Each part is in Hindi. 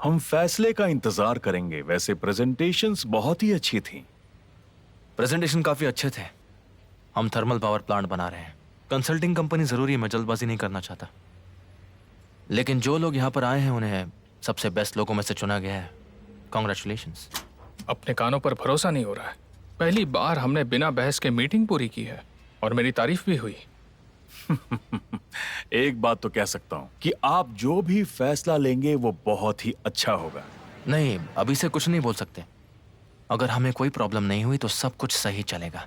हम फैसले का इंतजार करेंगे। वैसे प्रेजेंटेशंस बहुत ही अच्छी थी। प्रेजेंटेशन काफी अच्छे थे। हम थर्मल पावर प्लांट बना रहे हैं। कंसल्टिंग कंपनी जरूरी है, मैं जल्दबाजी नहीं करना चाहता, लेकिन जो लोग यहाँ पर आए हैं उन्हें सबसे बेस्ट लोगों में से चुना गया है। कॉन्ग्रेचुलेशंस। अपने कानों पर भरोसा नहीं हो रहा है। पहली बार हमने बिना बहस के मीटिंग पूरी की है और मेरी तारीफ भी हुई। एक बात तो कह सकता हूँ कि आप जो भी फैसला लेंगे वो बहुत ही अच्छा होगा। नहीं, अभी से कुछ नहीं बोल सकते। अगर हमें कोई प्रॉब्लम नहीं हुई तो सब कुछ सही चलेगा।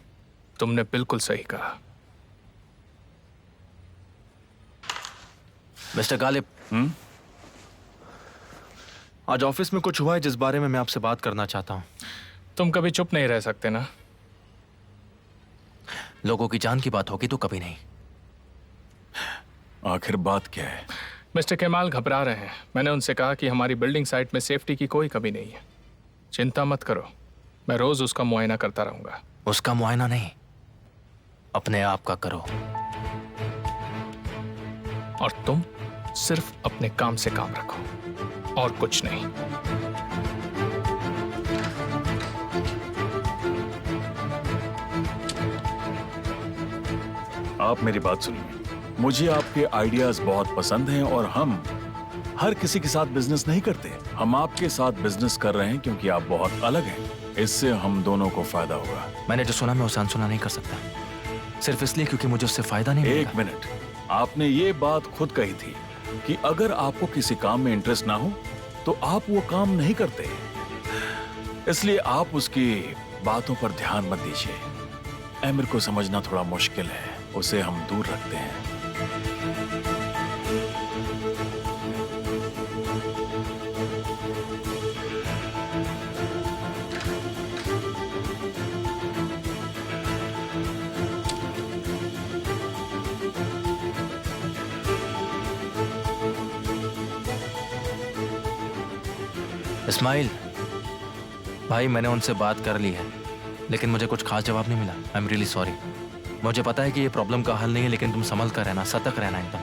तुमने बिल्कुल सही कहा। मिस्टर गालिब, आज ऑफिस में कुछ हुआ है जिस बारे में मैं आपसे बात करना चाहता हूँ। तुम कभी चुप नहीं रह सकते ना। लोगों की जान की बात होगी तो कभी नहीं। आखिर बात क्या है? मिस्टर केमाल घबरा रहे हैं। मैंने उनसे कहा कि हमारी बिल्डिंग साइट में सेफ्टी की कोई कमी नहीं है। चिंता मत करो, मैं रोज उसका मुआयना करता रहूंगा। उसका मुआयना नहीं, अपने आप का करो। और तुम सिर्फ अपने काम से काम रखो और कुछ नहीं। आप मेरी बात सुनिए। मुझे आपके आइडियाज बहुत पसंद हैं और हम हर किसी के साथ बिजनेस नहीं करते। हम आपके साथ बिजनेस कर रहे हैं क्योंकि आप बहुत अलग हैं। इससे हम दोनों को फायदा होगा। मैंने जो सुना मैं उसे अनसुना नहीं कर सकता, सिर्फ इसलिए क्योंकि मुझे उससे फायदा नहीं मिलेगा। एक मिनट, आपने ये बात खुद कही थी कि अगर आपको किसी काम में इंटरेस्ट ना हो तो आप वो काम नहीं करते। इसलिए आप उसकी बातों पर ध्यान मत दीजिए। एमिर को समझना थोड़ा मुश्किल है, उसे हम दूर रखते हैं। इस्माइल भाई, मैंने उनसे बात कर ली है, लेकिन मुझे कुछ खास जवाब नहीं मिला। I am really sorry. मुझे पता है कि ये प्रॉब्लम का हल नहीं है, लेकिन तुम संभल कर रहना, सतर्क रहना एकदम।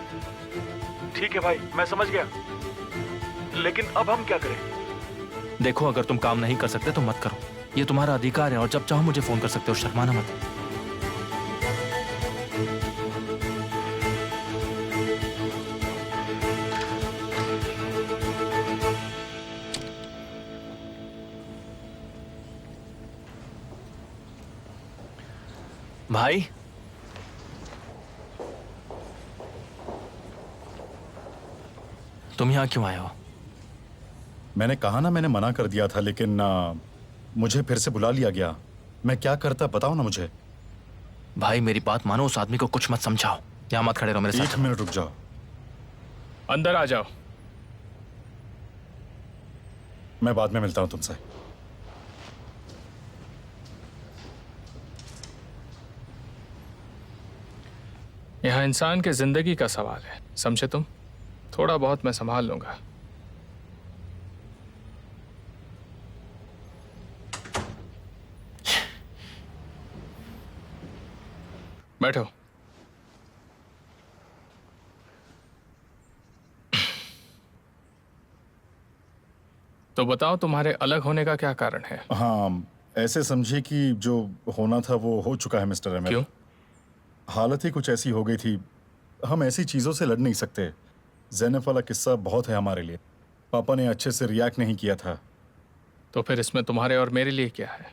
ठीक है भाई, मैं समझ गया, लेकिन अब हम क्या करें? देखो, अगर तुम काम नहीं कर सकते तो मत करो, ये तुम्हारा अधिकार है और जब चाहो मुझे फोन कर सकते हो, शर्माना मत। भाई, तुम यहाँ क्यों आए हो? मैंने कहा ना, मैंने मना कर दिया था, लेकिन मुझे फिर से बुला लिया गया। मैं क्या करता बताओ ना मुझे। भाई मेरी बात मानो, उस आदमी को कुछ मत समझाओ। यहाँ मत खड़े रहो मेरे साथ। 1 मिनट रुक जाओ। अंदर आ जाओ। मैं बाद में मिलता हूं तुमसे। यहाँ इंसान के जिंदगी का सवाल है, समझे तुम? थोड़ा बहुत मैं संभाल लूंगा। बैठो। तो बताओ, तुम्हारे अलग होने का क्या कारण है? हाँ, ऐसे समझिए कि जो होना था वो हो चुका है मिस्टर एमिर। क्यों? हालत ही कुछ ऐसी हो गई थी। हम ऐसी चीज़ों से लड़ नहीं सकते। ज़ैनब वाला किस्सा बहुत है हमारे लिए। पापा ने अच्छे से रिएक्ट नहीं किया था। तो फिर इसमें तुम्हारे और मेरे लिए क्या है?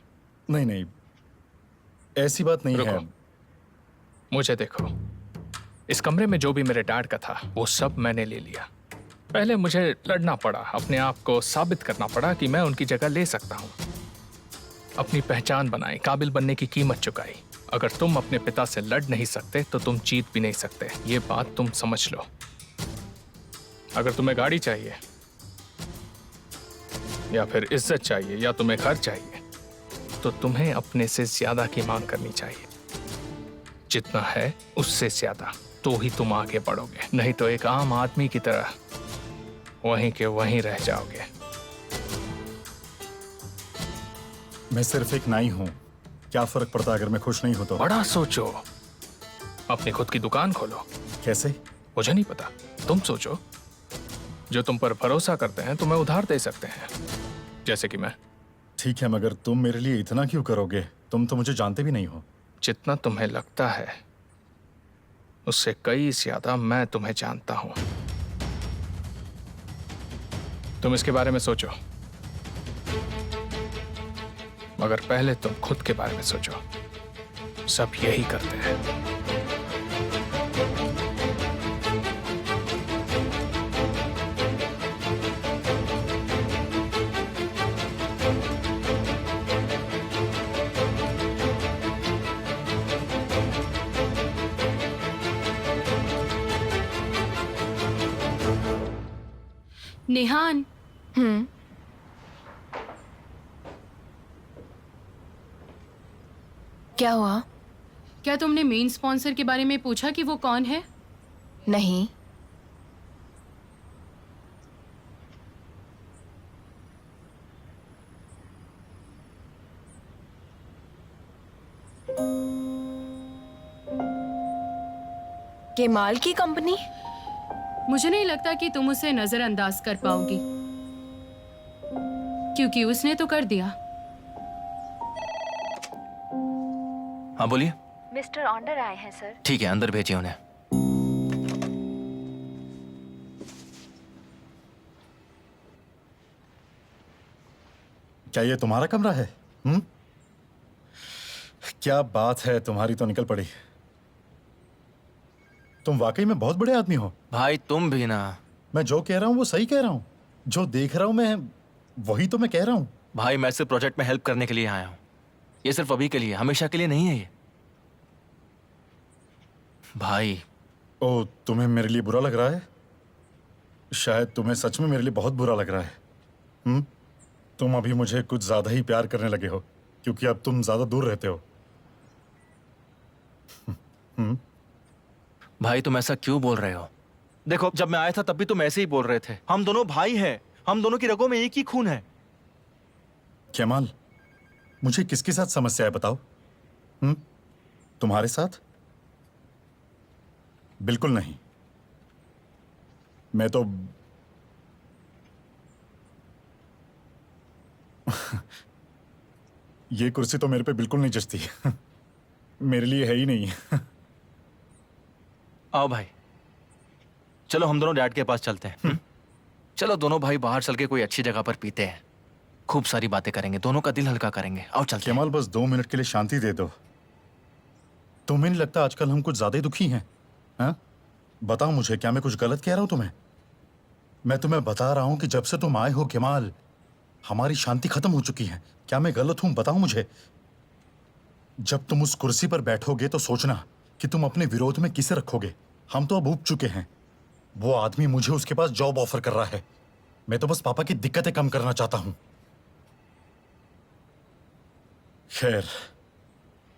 नहीं नहीं, ऐसी बात नहीं है। रुको, मुझे देखो। इस कमरे में जो भी मेरे डैड का था वो सब मैंने ले लिया। पहले मुझे लड़ना पड़ा, अपने आप को साबित करना पड़ा कि मैं उनकी जगह ले सकता हूँ। अपनी पहचान बनाई, काबिल बनने की कीमत चुकाई। अगर तुम अपने पिता से लड़ नहीं सकते तो तुम जीत भी नहीं सकते, ये बात तुम समझ लो। अगर तुम्हें गाड़ी चाहिए या फिर इज्जत चाहिए या तुम्हें घर चाहिए तो तुम्हें अपने से ज्यादा की मांग करनी चाहिए। जितना है उससे ज्यादा, तो ही तुम आगे बढ़ोगे। नहीं तो एक आम आदमी की तरह वहीं के वहीं रह जाओगे। मैं सिर्फ एक नाई हूँ, क्या फर्क पड़ता अगर मैं खुश नहीं हूं तो? बड़ा सोचो, अपनी खुद की दुकान खोलो। कैसे? मुझे नहीं पता, तुम सोचो। जो तुम पर भरोसा करते हैं तुम्हें उधार दे सकते हैं, जैसे कि मैं। ठीक है, मगर तुम मेरे लिए इतना क्यों करोगे? तुम तो मुझे जानते भी नहीं हो। जितना तुम्हें लगता है उससे कई ज्यादा मैं तुम्हें जानता हूं। तुम इसके बारे में सोचो, मगर पहले तुम खुद के बारे में सोचो। सब यही करते हैं। निहान, क्या हुआ? क्या तुमने मेन स्पॉन्सर के बारे में पूछा कि वो कौन है? नहीं। केमाल की कंपनी? मुझे नहीं लगता कि तुम उसे नजरअंदाज कर पाओगी, क्योंकि उसने तो कर दिया। हाँ बोलिए। मिस्टर ऑन्डर आए हैं सर। ठीक है, अंदर भेजिए उन्हें। क्या ये तुम्हारा कमरा है? क्या बात है, तुम्हारी तो निकल पड़ी। तुम वाकई में बहुत बड़े आदमी हो। भाई तुम भी ना। मैं जो कह रहा हूँ वो सही कह रहा हूँ। जो देख रहा हूँ मैं वही तो मैं कह रहा हूँ। भाई मैं सिर्फ प्रोजेक्ट में हेल्प करने के लिए आया हूँ। ये सिर्फ अभी के लिए, हमेशा के लिए नहीं है ये। भाई ओ, तुम्हें मेरे लिए बुरा लग रहा है? शायद तुम्हें सच में मेरे लिए बहुत बुरा लग रहा है। तुम अभी मुझे कुछ ज्यादा ही प्यार करने लगे हो, क्योंकि अब तुम ज्यादा दूर रहते हो। भाई तुम ऐसा क्यों बोल रहे हो? देखो, जब मैं आया था तब भी तुम ऐसे ही बोल रहे थे। हम दोनों भाई हैं, हम दोनों की रगों में एक ही खून है। केमाल, मुझे किसके साथ समस्या है बताओ? तुम्हारे साथ? बिल्कुल नहीं। मैं तो ये कुर्सी तो मेरे पे बिल्कुल नहीं जचती। मेरे लिए है ही नहीं। आओ भाई, चलो हम दोनों डैड के पास चलते हैं। चलो दोनों भाई बाहर चल के कोई अच्छी जगह पर पीते हैं, खूब सारी बातें करेंगे, दोनों का दिल हल्का करेंगे। आओ चलते हैं। केमाल, बस 2 मिनट के लिए शांति दे दो। तुम्हें नहीं लगता आजकल हम कुछ ज्यादा ही दुखी हैं? हाँ? बताओ मुझे, क्या मैं कुछ गलत कह रहा हूं तुम्हें? मैं तुम्हें बता रहा हूं कि जब से तुम आए हो केमाल, हमारी शांति खत्म हो चुकी है। क्या मैं गलत हूं? बताओ मुझे। जब तुम उस कुर्सी पर बैठोगे तो सोचना कि तुम अपने विरोध में किसे रखोगे। हम तो अब ऊब चुके हैं। वो आदमी मुझे उसके पास जॉब ऑफर कर रहा है। मैं तो बस पापा की दिक्कतें कम करना चाहता हूं। खैर,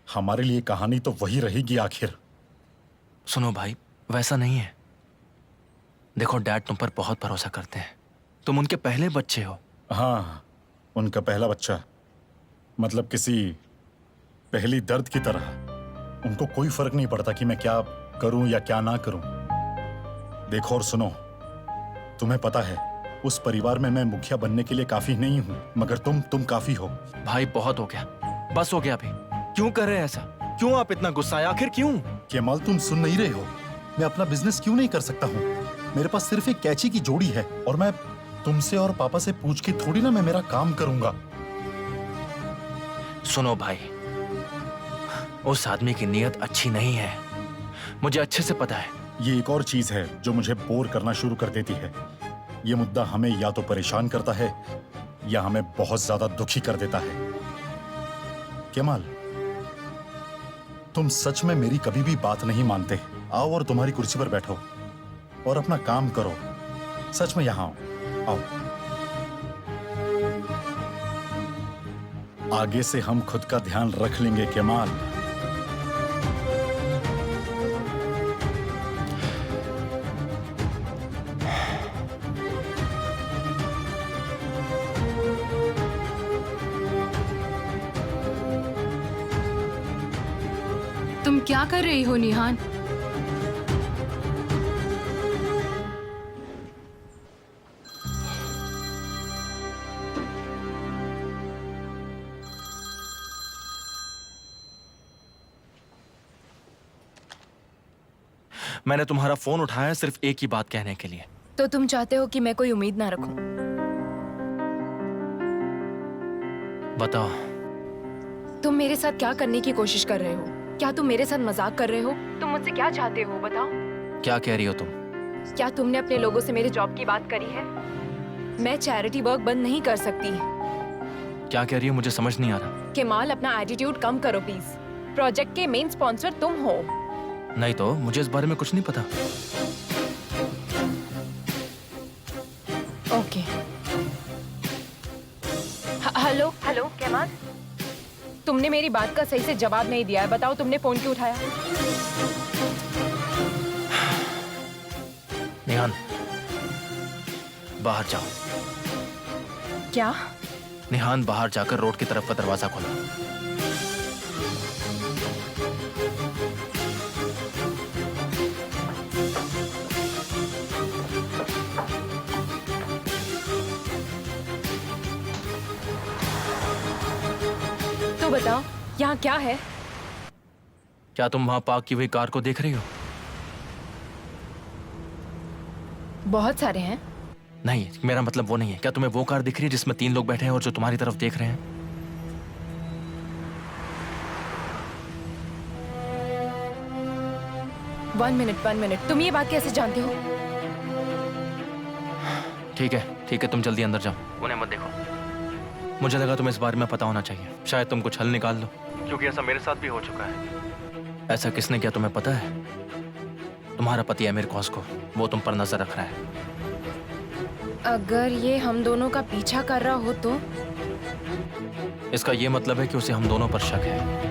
हमारे लिए कहानी तो वही रहेगी आखिर। सुनो भाई, वैसा नहीं है। देखो, डैड तुम पर बहुत भरोसा करते हैं। तुम उनके पहले बच्चे हो। हाँ, उनका पहला बच्चा। मतलब किसी पहली दर्द की तरह। उनको कोई फर्क नहीं पड़ता कि मैं क्या करूं या क्या ना करूं। देखो और सुनो, तुम्हें पता है उस परिवार में मैं मुखिया बनने के लिए काफी नहीं हूं, मगर तुम काफी हो। भाई बहुत हो गया, बस हो गया अभी। क्यों कर रहे हैं ऐसा? क्यों आप इतना गुस्सा है? आखिर क्यों? केमाल, तुम सुन नहीं रहे हो? मैं अपना बिजनेस क्यों नहीं कर सकता हूँ? मेरे पास सिर्फ एक कैची की जोड़ी है और मैं तुमसे और पापा से पूछ के थोड़ी ना मैं मेरा काम करूंगा। सुनो भाई, उस आदमी की नीयत अच्छी नहीं है, मुझे अच्छे से पता है। ये एक और चीज है जो मुझे बोर करना शुरू कर देती है। ये मुद्दा हमें या तो परेशान करता है या हमें बहुत ज्यादा दुखी कर देता है। केमाल, तुम सच में मेरी कभी भी बात नहीं मानते। आओ और तुम्हारी कुर्सी पर बैठो और अपना काम करो। सच में यहां आओ। आगे से हम खुद का ध्यान रख लेंगे केमाल। तुम क्या कर रही हो निहान? मैंने तुम्हारा फोन उठाया सिर्फ एक ही बात कहने के लिए। तो तुम चाहते हो कि मैं कोई उम्मीद ना रखूं? बताओ। तुम मेरे साथ क्या करने की कोशिश कर रहे हो? क्या तुम मेरे साथ मजाक कर रहे हो? तुम मुझसे क्या चाहते हो बताओ? क्या कह रही हो तुम? क्या तुमने अपने लोगों से मेरे जॉब की बात करी है? मैं चैरिटी वर्क बंद नहीं कर सकती। क्या कह रही हो? मुझे समझ नहीं आ रहा। केमाल, अपना एटीट्यूड कम करो प्लीज। प्रोजेक्ट के मेन स्पॉन्सर तुम हो। नहीं तो मुझे इस बारे में कुछ नहीं पता। ओके। हेलो हेलो केमाल, तुमने मेरी बात का सही से जवाब नहीं दिया है। बताओ तुमने फोन क्यों उठाया? निहान, बाहर जाओ। क्या? निहान, बाहर जाकर रोड की तरफ का दरवाजा खोलो। तो बताओ यहाँ क्या है? क्या तुम वहां पार्क की हुई कार को देख रही हो? बहुत सारे हैं। नहीं, मेरा मतलब वो नहीं है। क्या तुम्हें वो कार दिख रही है जिसमें 3 लोग बैठे हैं और जो तुम्हारी तरफ देख रहे हैं? वन मिनट, तुम ये बात कैसे जानते हो? ठीक है, तुम जल्दी अंदर जाओ, उन्हें मत देखो। मुझे लगा तुम्हें इस बारे में पता होना चाहिए, शायद तुम कुछ हल निकाल लो, क्योंकि ऐसा मेरे साथ भी हो चुका है। ऐसा किसने किया तुम्हें पता है? तुम्हारा पति आमिर कौस को, वो तुम पर नजर रख रहा है। अगर ये हम दोनों का पीछा कर रहा हो तो? इसका ये मतलब है कि उसे हम दोनों पर शक है।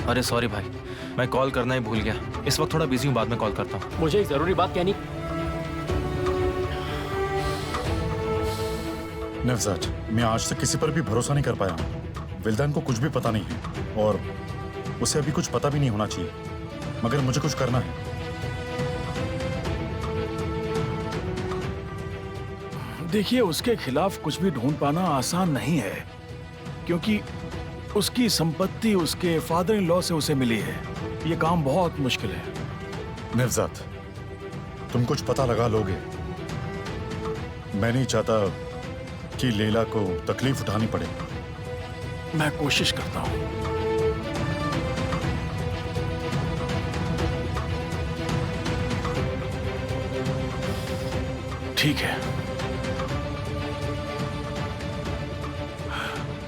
अरे सॉरी भाई, मैं कॉल करना ही भूल गया। इस वक्त थोड़ा बिजी हूँ, बाद में कॉल करता हूँ। मुझे एक जरूरी बात कहनी। नवजात, मैं आज तक किसी पर भी भरोसा नहीं कर पाया हूँ। विल्दान को कुछ भी पता नहीं है और उसे अभी कुछ पता भी नहीं होना चाहिए, मगर मुझे कुछ करना है। देखिए, उसके खिलाफ कुछ भी ढूंढ पाना आसान नहीं है, क्योंकि उसकी संपत्ति उसके फादर इन लॉ से उसे मिली है। ये काम बहुत मुश्किल है। नवजात, तुम कुछ पता लगा लोगे। मैं नहीं चाहता कि लैला को तकलीफ उठानी पड़े। मैं कोशिश करता हूँ। ठीक है,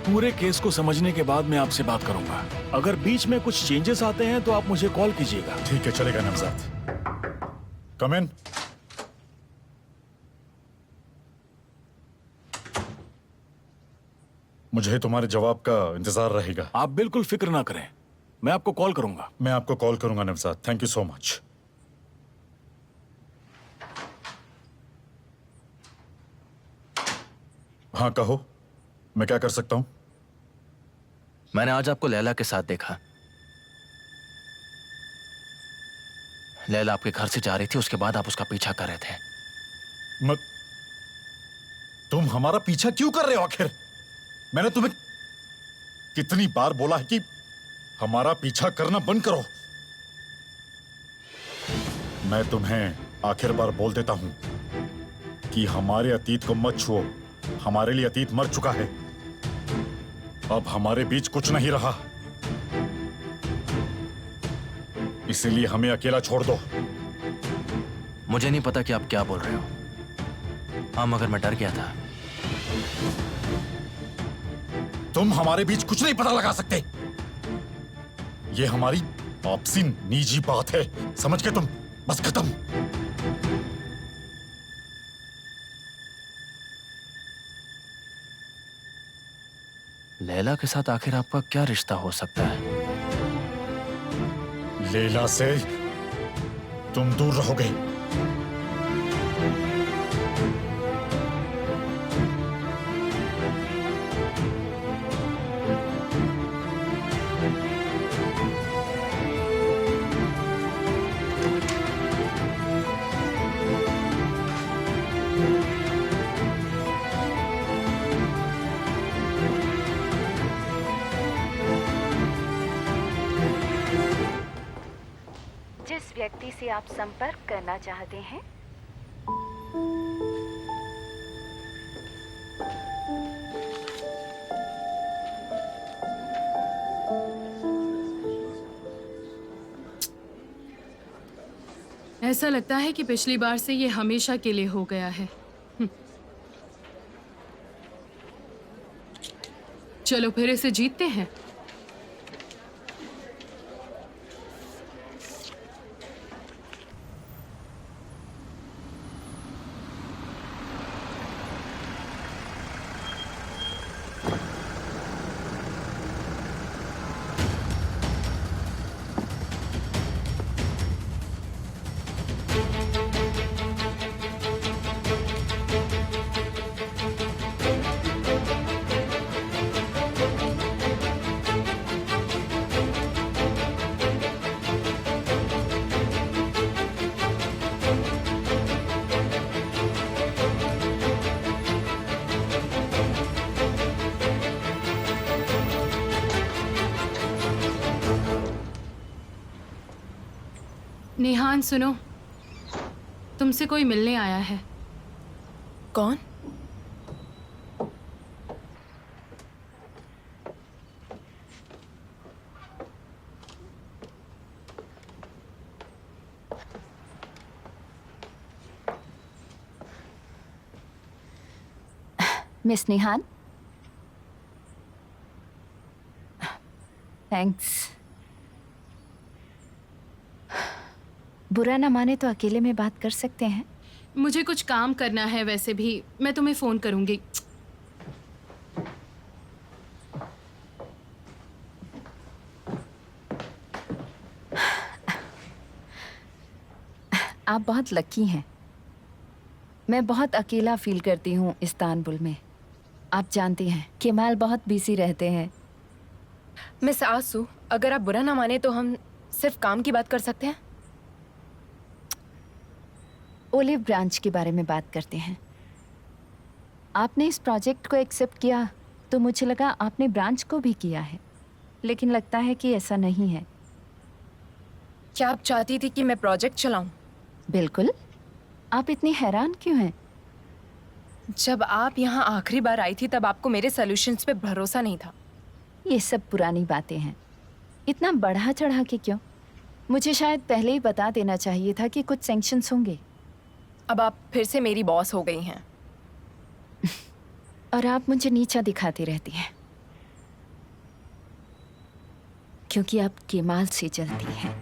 पूरे केस को समझने के बाद मैं आपसे बात करूंगा। अगर बीच में कुछ चेंजेस आते हैं तो आप मुझे कॉल कीजिएगा। ठीक है, चलेगा नवजात। कम इन। मुझे तुम्हारे जवाब का इंतजार रहेगा। आप बिल्कुल फिक्र ना करें, मैं आपको कॉल करूंगा। मैं आपको कॉल करूंगा नवजात। Thank you so much. हाँ कहो, मैं क्या कर सकता हूं? मैंने आज आपको लैला के साथ देखा। लैला आपके घर से जा रही थी, उसके बाद आप उसका पीछा कर रहे थे। तुम हमारा पीछा क्यों कर रहे हो आखिर? मैंने तुम्हें कितनी बार बोला है कि हमारा पीछा करना बंद करो। मैं तुम्हें आखिर बार बोल देता हूं कि हमारे अतीत को मत छुओ। हमारे लिए अतीत मर चुका है, अब हमारे बीच कुछ नहीं रहा। इसीलिए हमें अकेला छोड़ दो। मुझे नहीं पता कि आप क्या बोल रहे हो। हाँ, मगर मैं डर गया था। तुम हमारे बीच कुछ नहीं पता लगा सकते। ये हमारी आपसी निजी बात है, समझ गए तुम? बस खत्म। लैला के साथ आखिर आपका क्या रिश्ता हो सकता है? लेला से तुम दूर रहोगे। जिस व्यक्ति से आप संपर्क करना चाहते हैं ऐसा लगता है कि पिछली बार से ये हमेशा के लिए हो गया है। चलो फिर इसे जीतते हैं। नेहान सुनो, तुमसे कोई मिलने आया है। कौन? मिस निहान, थैंक्स। बुरा ना माने तो अकेले में बात कर सकते हैं। मुझे कुछ काम करना है, वैसे भी मैं तुम्हें फोन करूंगी। आप बहुत लकी हैं। मैं बहुत अकेला फील करती हूँ इस्तांबुल में। आप जानती हैं केमाल बहुत बिजी रहते हैं। मिस आसू, अगर आप बुरा ना माने तो हम सिर्फ काम की बात कर सकते हैं। ओलिव ब्रांच के बारे में बात करते हैं। आपने इस प्रोजेक्ट को एक्सेप्ट किया तो मुझे लगा आपने ब्रांच को भी किया है, लेकिन लगता है कि ऐसा नहीं है। क्या आप चाहती थी कि मैं प्रोजेक्ट चलाऊं? बिल्कुल। आप इतनी हैरान क्यों हैं? जब आप यहाँ आखिरी बार आई थी तब आपको मेरे सॉल्यूशंस पे भरोसा नहीं था। ये सब पुरानी बातें हैं। इतना बढ़ा चढ़ा के क्यों? मुझे शायद पहले ही बता देना चाहिए था कि कुछ सैंक्शंस होंगे। अब आप फिर से मेरी बॉस हो गई हैं। और आप मुझे नीचा दिखाती रहती हैं क्योंकि आप केमाल से जलती हैं।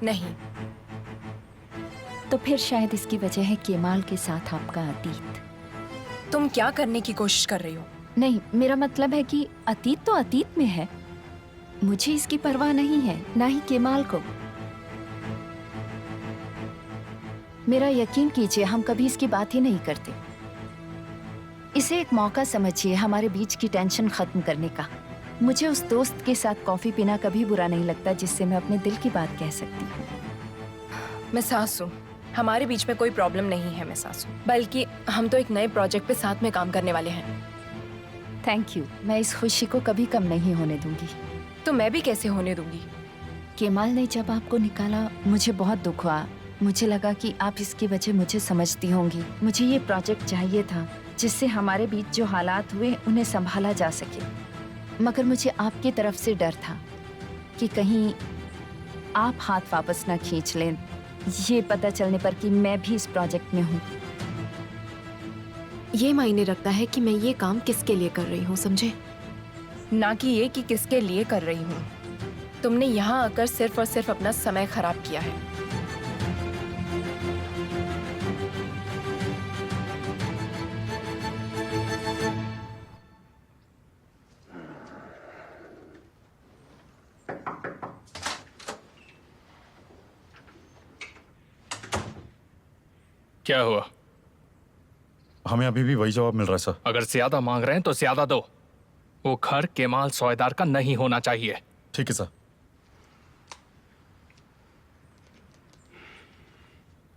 नहीं, तो फिर शायद इसकी वजह है केमाल के साथ आपका अतीत। तुम क्या करने की कोशिश कर रही हो? नहीं, मेरा मतलब है कि अतीत तो अतीत में है। मुझे इसकी परवाह नहीं है, ना ही केमाल को। मेरा यकीन कीजिए, हम कभी इसकी बात ही नहीं करते। इसे एक मौका समझिए हमारे बीच की टेंशन खत्म करने का। मुझे उस दोस्त के साथ कॉफी पीना कभी बुरा नहीं लगता जिससे मैं अपने दिल की बात कह सकती हूँ। मैं सासू, हमारे बीच में कोई प्रॉब्लम नहीं है मैं सासू, बल्कि हम तो एक नए प्रोजेक्ट पे साथ में काम करने वाले हैं। Thank you. मैं इस खुशी को कभी कम नहीं होने दूंगी। तो मैं भी कैसे होने दूंगी? केमाल ने जब आपको निकाला मुझे बहुत दुख हुआ। मुझे लगा कि आप इसकी वजह मुझे समझती होंगी। मुझे ये प्रोजेक्ट चाहिए था जिससे हमारे बीच जो हालात हुए उन्हें संभाला जा सके। मगर मुझे आपकी तरफ से डर था कि कहीं आप हाथ वापस ना खींच लें, ये पता चलने पर कि मैं भी इस प्रोजेक्ट में हूँ। ये मायने रखता है कि मैं ये काम किसके लिए कर रही हूँ, समझे? ना कि ये कि किसके लिए कर रही हूँ। तुमने यहाँ आकर सिर्फ और सिर्फ अपना समय खराब किया है। क्या हुआ? हमें अभी भी वही जवाब मिल रहा है सर। अगर ज्यादा मांग रहे हैं तो ज्यादा दो। वो घर केमाल सौदेदार का नहीं होना चाहिए। ठीक है सर।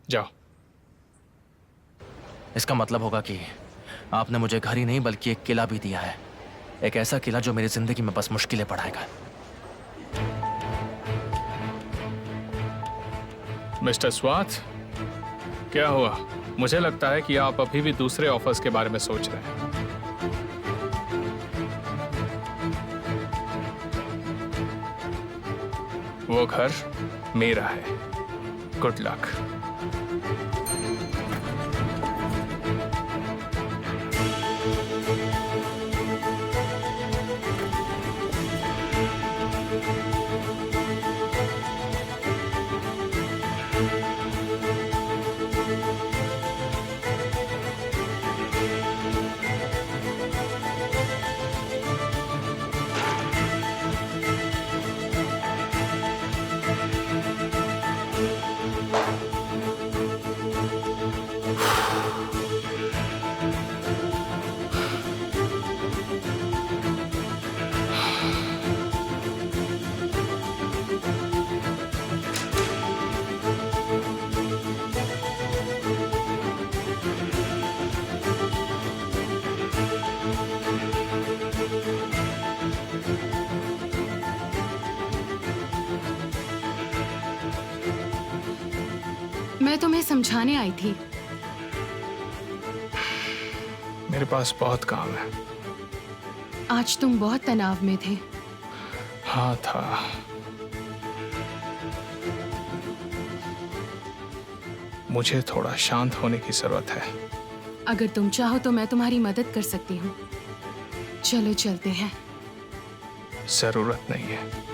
जाओ। इसका मतलब होगा कि आपने मुझे घर ही नहीं बल्कि एक किला भी दिया है। एक ऐसा किला जो मेरी जिंदगी में बस मुश्किलें बढ़ाएगा। मिस्टर स्वाथ, क्या हुआ? मुझे लगता है कि आप अभी भी दूसरे ऑफर्स के बारे में सोच रहे हैं। वो घर मेरा है। Good luck. मैं तुम्हें समझाने आई थी। मेरे पास बहुत काम है। आज तुम बहुत तनाव में थे। हाँ था। मुझे थोड़ा शांत होने की जरूरत है। अगर तुम चाहो तो मैं तुम्हारी मदद कर सकती हूँ। चलो चलते हैं। जरूरत नहीं है।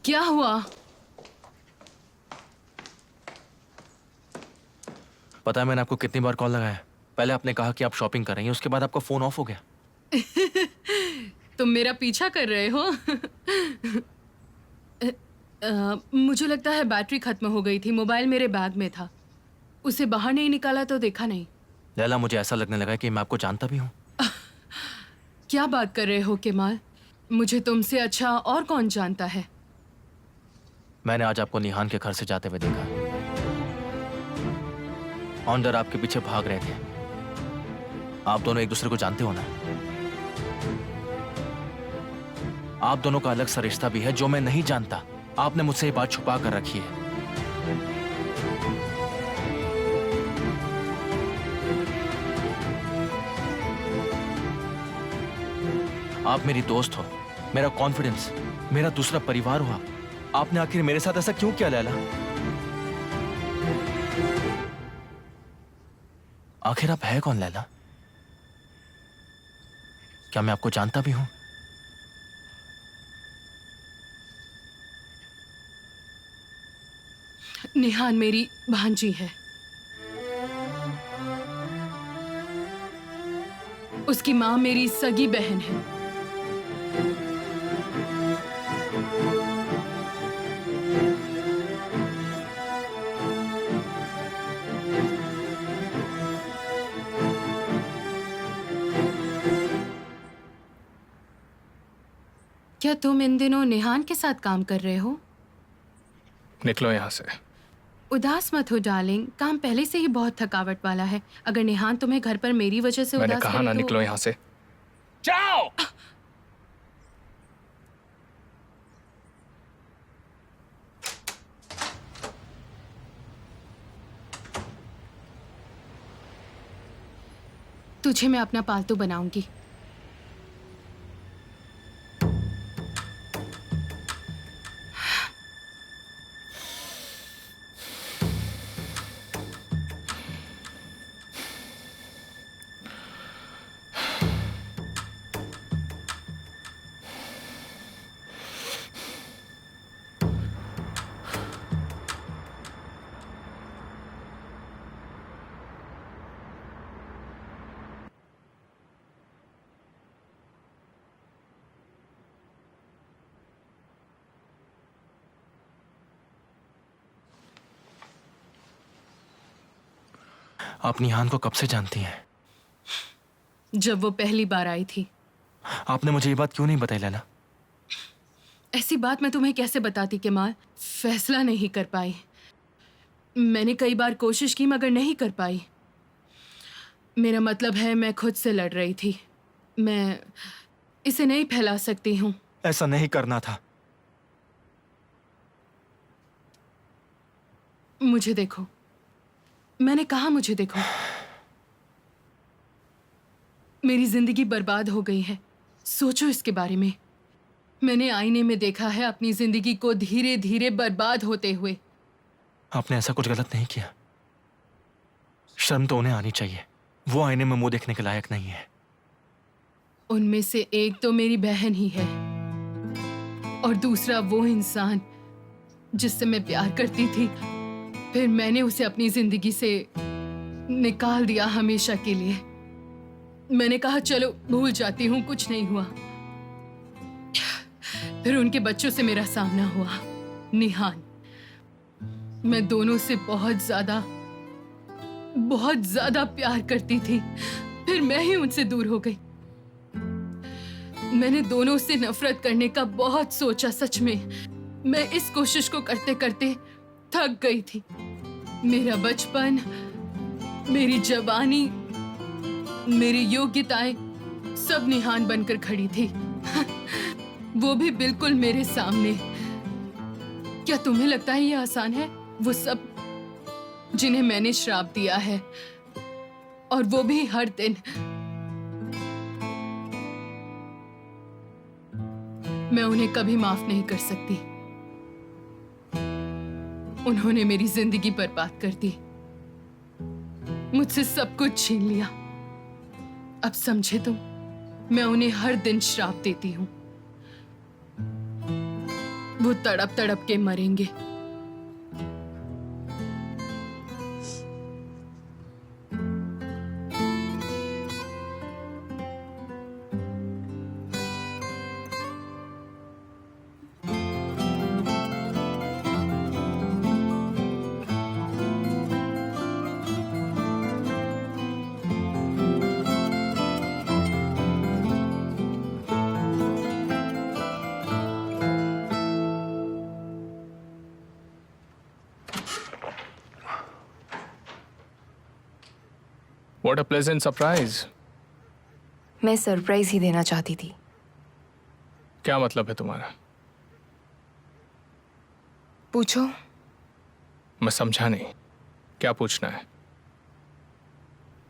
क्या हुआ? पता है मैंने आपको कितनी बार कॉल लगाया? पहले आपने कहा कि आप शॉपिंग कर रही हैं, उसके बाद आपका फोन ऑफ हो गया। तुम मेरा पीछा कर रहे हो? मुझे लगता है बैटरी खत्म हो गई थी। मोबाइल मेरे बैग में था। उसे बाहर नहीं निकाला तो देखा नहीं। लैला, मुझे ऐसा लगने लगा कि मैं आपको जानता भी हूँ। क्या बात कर रहे हो केमाल? मुझे तुमसे अच्छा और कौन जानता है? मैंने आज आपको निहान के घर से जाते हुए देखा। ऑनडर आपके पीछे भाग रहे थे। आप दोनों एक दूसरे को जानते हो ना? आप दोनों का अलग सा रिश्ता भी है जो मैं नहीं जानता। आपने मुझसे ये बात छुपा कर रखी है। आप मेरी दोस्त हो, मेरा कॉन्फिडेंस, मेरा दूसरा परिवार हो। आपने आखिर मेरे साथ ऐसा क्यों किया लैला? आखिर आप है कौन लैला? क्या मैं आपको जानता भी हूं? निहान मेरी भांजी है। उसकी माँ मेरी सगी बहन है। क्या तुम इन दिनों निहान के साथ काम कर रहे हो? निकलो यहाँ से। उदास मत हो डार्लिंग, काम पहले से ही बहुत थकावट वाला है। अगर निहान तुम्हें घर पर मेरी वजह से मैंने उदास कहा करे ना, तो... निकलो यहाँ से। जाओ। तुझे मैं अपना पालतू बनाऊंगी। आप निहान को कब से जानती हैं? जब वो पहली बार आई थी। आपने मुझे ये बात क्यों नहीं बताई लैला? ऐसी बात मैं तुम्हें कैसे बताती केमाल? फैसला नहीं कर पाई। मैंने कई बार कोशिश की मगर नहीं कर पाई। मेरा मतलब है मैं खुद से लड़ रही थी। मैं इसे नहीं फैला सकती हूँ। ऐसा नहीं करना था। मुझे देखो, मैंने कहा मुझे देखो। मेरी जिंदगी बर्बाद हो गई है। सोचो इसके बारे में। मैंने आईने में देखा है अपनी जिंदगी को धीरे धीरे बर्बाद होते हुए। आपने ऐसा कुछ गलत नहीं किया। शर्म तो उन्हें आनी चाहिए। वो आईने में मुंह देखने के लायक नहीं है। उनमें से एक तो मेरी बहन ही है और दूसरा वो इंसान जिससे मैं प्यार करती थी। फिर मैंने उसे अपनी जिंदगी से निकाल दिया हमेशा के लिए। मैंने कहा चलो भूल जाती हूँ, कुछ नहीं हुआ। फिर उनके बच्चों से मेरा सामना हुआ, निहान। मैं दोनों से बहुत ज्यादा प्यार करती थी। फिर मैं ही उनसे दूर हो गई। मैंने दोनों से नफरत करने का बहुत सोचा। सच में मैं इस कोशिश को करते करते थक गई थी। मेरा बचपन, मेरी जवानी, मेरी योग्यताएं सब निहान बनकर खड़ी थी। वो भी बिल्कुल मेरे सामने। क्या तुम्हें लगता है ये आसान है? वो सब जिन्हें मैंने श्राप दिया है, और वो भी हर दिन। मैं उन्हें कभी माफ नहीं कर सकती। उन्होंने मेरी जिंदगी बर्बाद कर दी, मुझसे सब कुछ छीन लिया। अब समझे तुम? मैं उन्हें हर दिन श्राप देती हूं। वो तड़प तड़प के मरेंगे। What a pleasant surprise. मैं सरप्राइज ही देना चाहती थी। क्या मतलब है तुम्हारा? पूछो। मैं समझा नहीं। क्या पूछना है?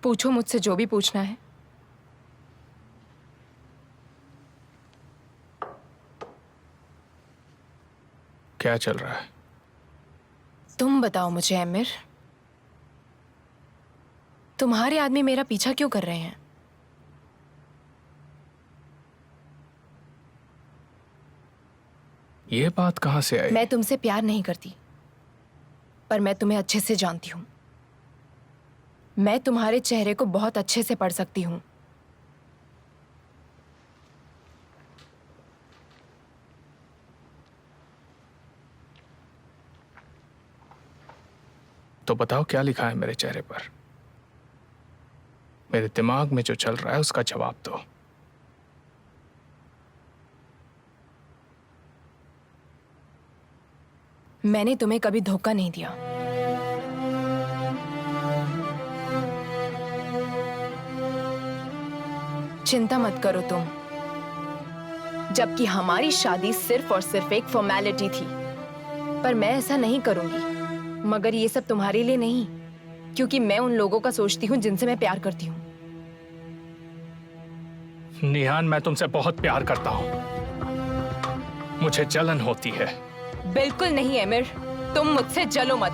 पूछो मुझसे जो भी पूछना है। क्या चल रहा है? तुम बताओ मुझे आमिर, तुम्हारे आदमी मेरा पीछा क्यों कर रहे हैं? ये बात कहां से आई? मैं तुमसे प्यार नहीं करती, पर मैं तुम्हें अच्छे से जानती हूं। मैं तुम्हारे चेहरे को बहुत अच्छे से पढ़ सकती हूं। तो बताओ क्या लिखा है मेरे चेहरे पर? मेरे दिमाग में जो चल रहा है उसका जवाब दो। मैंने तुम्हें कभी धोखा नहीं दिया। चिंता मत करो तुम। जबकि हमारी शादी सिर्फ और सिर्फ एक फॉर्मेलिटी थी, पर मैं ऐसा नहीं करूंगी। मगर ये सब तुम्हारे लिए नहीं, क्योंकि मैं उन लोगों का सोचती हूँ जिनसे मैं प्यार करती हूँ। निहान, मैं तुमसे बहुत प्यार करता हूँ। मुझे जलन होती है। बिल्कुल नहीं आमिर, तुम मुझसे जलो मत।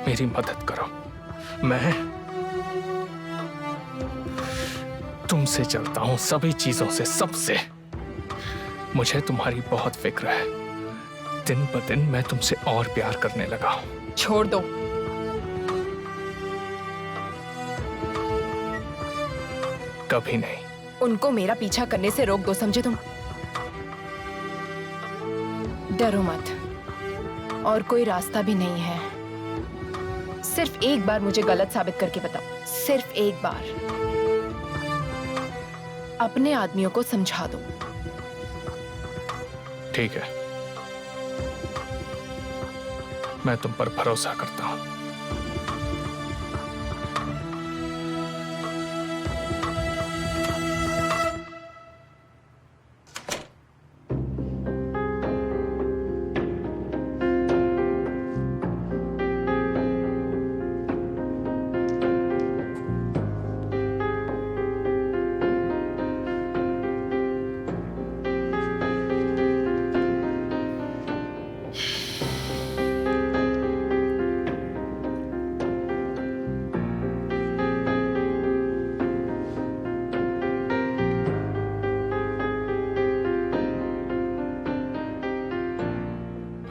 मेरी मदद करो। मैं तुमसे जलता हूँ, सभी चीजों से, सबसे। मुझे तुम्हारी बहुत फिक्र है। दिन ब दिन मैं तुमसे और प्यार करने लगा हूं। छोड़ दो। कभी नहीं। उनको मेरा पीछा करने से रोक दो, समझे तुम? डरो मत, और कोई रास्ता भी नहीं है। सिर्फ एक बार मुझे गलत साबित करके बताओ, सिर्फ एक बार। अपने आदमियों को समझा दो। ठीक है, मैं तुम पर भरोसा करता हूं।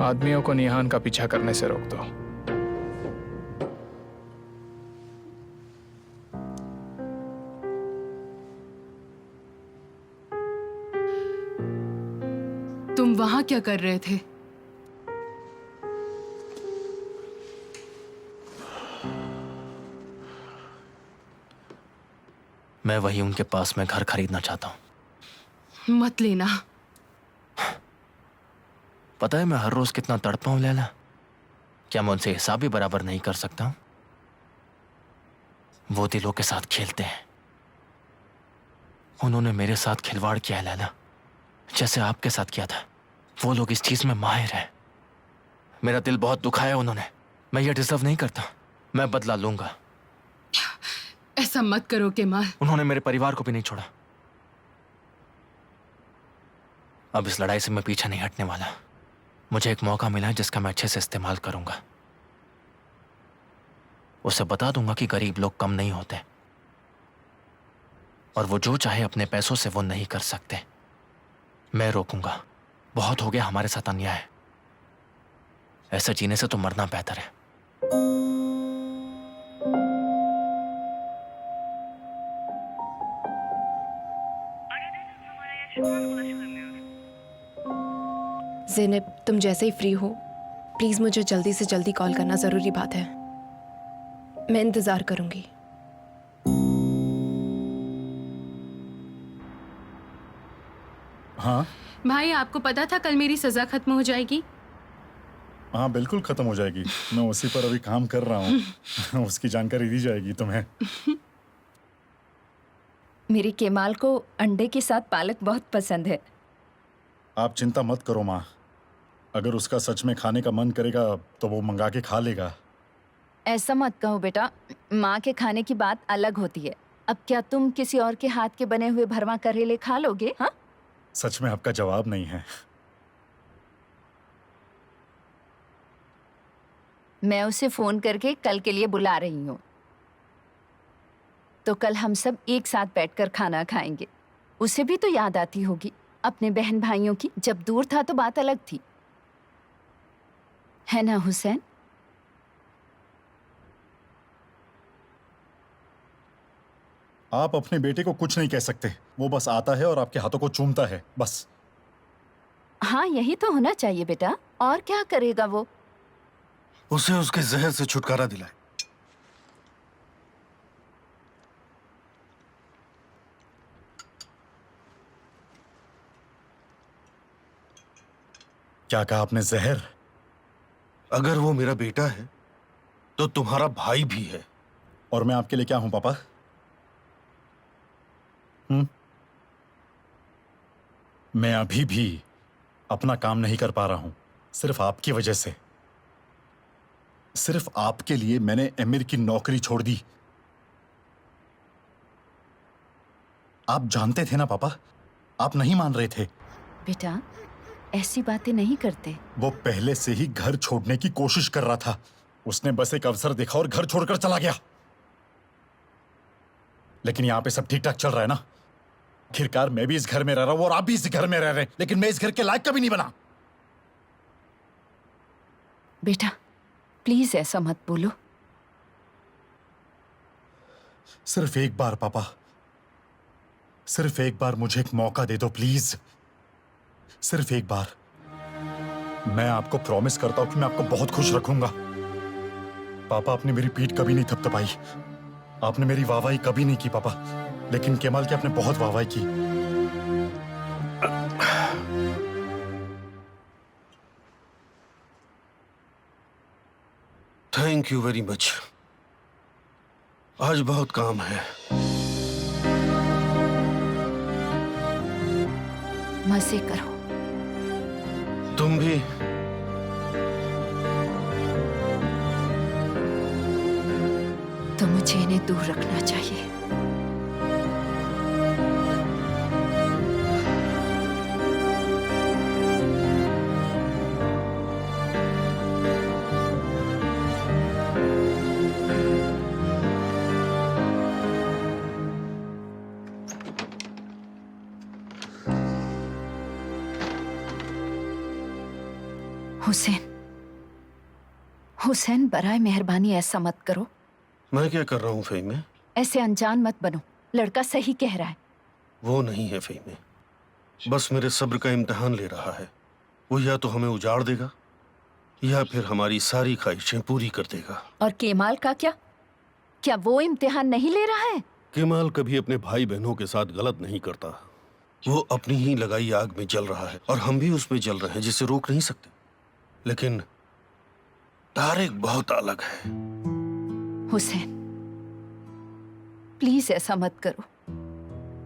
आदमियों को निहान का पीछा करने से रोक दो। तुम वहां क्या कर रहे थे? मैं वही उनके पास में घर खरीदना चाहता हूं। मत लेना। पता है मैं हर रोज कितना तड़पा हूं लैला। क्या मैं उनसे हिसाब भी बराबर नहीं कर सकता हूं? वो दिलों के साथ खेलते हैं। उन्होंने मेरे साथ खिलवाड़ किया है लैला, जैसे आपके साथ किया था। वो लोग इस चीज में माहिर हैं। मेरा दिल बहुत दुखाया उन्होंने। मैं ये डिजर्व नहीं करता। मैं बदला लूंगा। ऐसा मत करो केमाल। उन्होंने मेरे परिवार को भी नहीं छोड़ा। अब इस लड़ाई से मैं पीछे नहीं हटने वाला। मुझे एक मौका मिला है जिसका मैं अच्छे से इस्तेमाल करूंगा। उसे बता दूंगा कि गरीब लोग कम नहीं होते और वो जो चाहे अपने पैसों से वो नहीं कर सकते। मैं रोकूंगा। बहुत हो गया हमारे साथ अन्याय। ऐसे जीने से तो मरना बेहतर है। ज़ैनब, तुम जैसे ही फ्री हो प्लीज मुझे जल्दी से जल्दी कॉल करना, जरूरी बात है। मैं इंतजार करूंगी। हाँ भाई, आपको पता था कल मेरी सजा खत्म हो जाएगी? हाँ, बिल्कुल खत्म हो जाएगी। मैं उसी पर अभी काम कर रहा हूँ। उसकी जानकारी दी जाएगी तुम्हें। मेरी केमाल को अंडे के साथ पालक बहुत पसंद है। आप चिंता मत करो माँ। अगर उसका सच में खाने का मन करेगा तो वो मंगा के खा लेगा। ऐसा मत कहो बेटा, माँ के खाने की बात अलग होती है। अब क्या तुम किसी और के हाथ के बने हुए भरवा करेले खा लोगे? हाँ, सच में आपका जवाब नहीं है। मैं उसे फोन करके कल के लिए बुला रही हूँ, तो कल हम सब एक साथ बैठकर खाना खाएंगे। उसे भी तो याद आती होगी अपने बहन भाइयों की। जब दूर था तो बात अलग थी, है ना हुसैन? आप अपने बेटे को कुछ नहीं कह सकते। वो बस आता है और आपके हाथों को चूमता है, बस। हाँ, यही तो होना चाहिए बेटा। और क्या करेगा वो? उसे उसके जहर से छुटकारा दिलाए। क्या कहा आपने? जहर? अगर वो मेरा बेटा है तो तुम्हारा भाई भी है। और मैं आपके लिए क्या हूं पापा? मैं अभी भी अपना काम नहीं कर पा रहा हूं, सिर्फ आपकी वजह से। सिर्फ आपके लिए मैंने एमिर की नौकरी छोड़ दी। आप जानते थे ना पापा, आप नहीं मान रहे थे। बेटा, ऐसी बातें नहीं करते। वो पहले से ही घर छोड़ने की कोशिश कर रहा था। उसने बस एक अवसर देखा और घर छोड़कर चला गया। लेकिन यहां पे सब ठीक ठाक चल रहा है ना? आखिरकार मैं भी इस घर में रह रहा हूं और आप भी इस घर में रह रहे हैं, लेकिन मैं इस घर के लायक कभी नहीं बना। बेटा, प्लीज ऐसा मत बोलो। सिर्फ एक बार पापा, सिर्फ एक बार मुझे एक मौका दे दो प्लीज। सिर्फ एक बार। मैं आपको प्रॉमिस करता हूं कि मैं आपको बहुत खुश रखूंगा। पापा, आपने मेरी पीठ कभी नहीं थपथपाई, आपने मेरी वाहवाही कभी नहीं की पापा, लेकिन केमाल की आपने बहुत वाहवाही की। Thank you very much. आज बहुत काम है। मजे करो। तुम भी। तो मुझे इन्हें दूर रखना चाहिए। हुसैन, हुसैन, बराए मेहरबानी ऐसा मत करो। मैं क्या कर रहा हूँ फ़हीमे? ऐसे अनजान मत बनो, लड़का सही कह रहा है। वो नहीं है फ़हीमे, बस मेरे सब्र का इम्तिहान ले रहा है। वो या तो हमें उजाड़ देगा या फिर हमारी सारी ख्वाहिशें पूरी कर देगा। और केमाल का क्या? क्या वो इम्तिहान नहीं ले रहा है? केमाल कभी अपने भाई बहनों के साथ गलत नहीं करता। वो अपनी ही लगाई आग में जल रहा है और हम भी उसमें जल रहे हैं, जिसे रोक नहीं सकते। लेकिन तारिक बहुत अलग है। हुसैन, प्लीज ऐसा मत करो,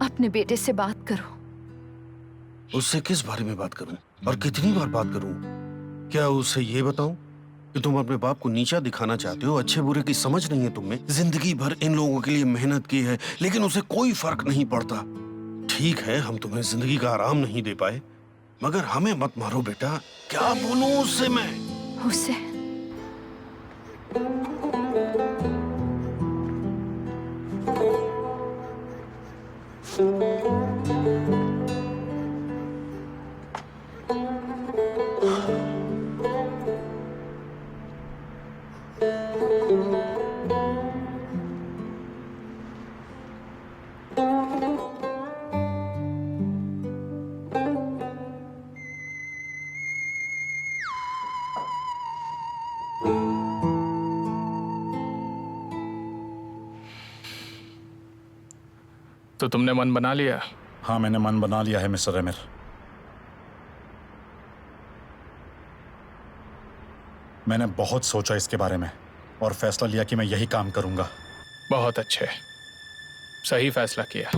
अपने बेटे से बात करो। उससे किस बारे में बात करूं और कितनी बार बात करूं? क्या उससे ये बताऊं कि तुम अपने बाप को नीचा दिखाना चाहते हो? अच्छे बुरे की समझ नहीं है तुम में। जिंदगी भर इन लोगों के लिए मेहनत की है, लेकिन उसे कोई फर्क नहीं पड़ता। ठीक है, हम तुम्हें जिंदगी का आराम नहीं दे पाए, मगर हमें मत मारो बेटा। क्या बोलूं उससे मैं? हुसैन, तो तुमने मन बना लिया? हाँ, मैंने मन बना लिया है मिस्टर आमिर। मैंने बहुत सोचा इसके बारे में और फैसला लिया कि मैं यही काम करूंगा। बहुत अच्छे, सही फैसला किया।